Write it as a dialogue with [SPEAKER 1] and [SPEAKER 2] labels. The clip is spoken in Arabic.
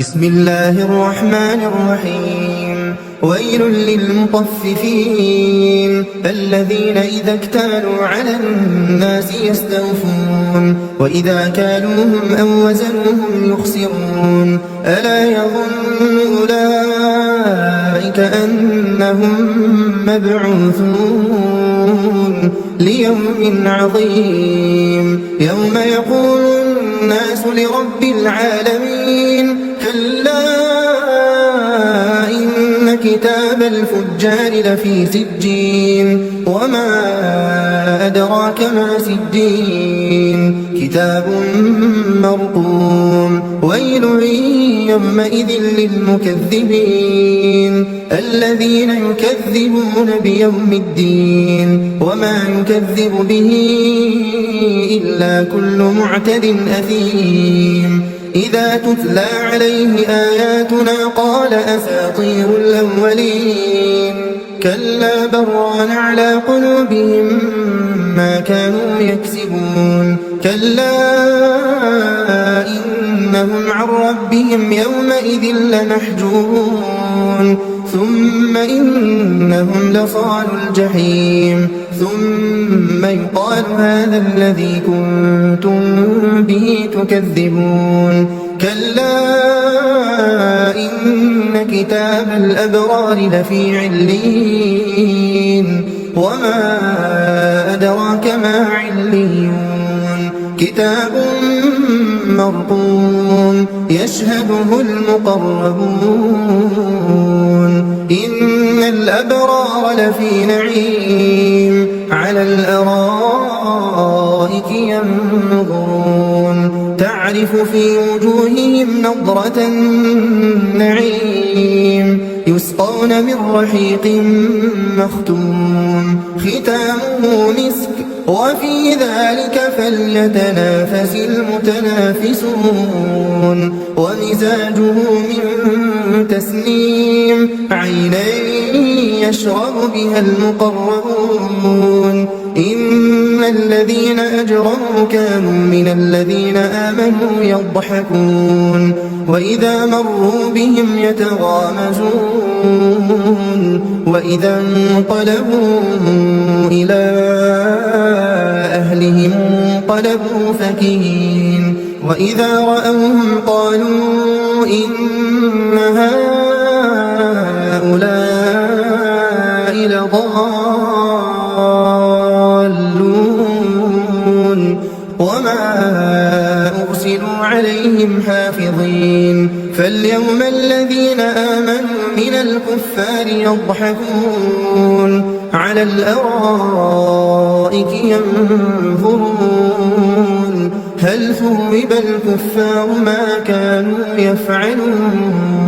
[SPEAKER 1] بسم الله الرحمن الرحيم. ويل للمطففين الذين إذا اكتالوا على الناس يستوفون وإذا كالوهم أو وزنوهم يخسرون ألا يظن أولئك أنهم مبعوثون ليوم عظيم يوم يقول الناس لرب العالمين كلا إن كتاب الفجار لفي سجين وما أدراك ما سجين كتاب مرقوم ويل يومئذ للمكذبين الذين يكذبون بيوم الدين وما يكذب به إلا كل معتد أثيم إذا تتلى عليه آياتنا قال أساطير الأولين كلا بران على قلوبهم ما كانوا يكسبون كلا إنهم عن ربهم يومئذ لمحجوبون ثم إنهم لصال الجحيم ثم يقال هذا الذي كنتم به تكذبون كلا إن كتاب الأبرار لفي عليين وما أدراك ما عليون كتاب مرقوم يشهده المقربون إن الأبرار لفي نعيم على الأرائك ينظرون تعرف في وجوههم نضرة النعيم يسقون من رحيق مختوم ختامه مسك وفي ذلك فليتنافس المتنافسون ومزاجه من تسنيم عينا يشرب بها المقربون إن الذين أجرموا كانوا من الذين آمنوا يضحكون وإذا مروا بهم يتغامزون وإذا انقلبوا إلى أهلهم انقلبوا فكهين وإذا رأوهم قالوا إن هؤلاء لضالون وما أرسلوا عليهم حافظين فاليوم الذين آمنوا من الكفار يضحكون على الأرائك ينظرون هل ثوب الكفار ما كانوا يفعلون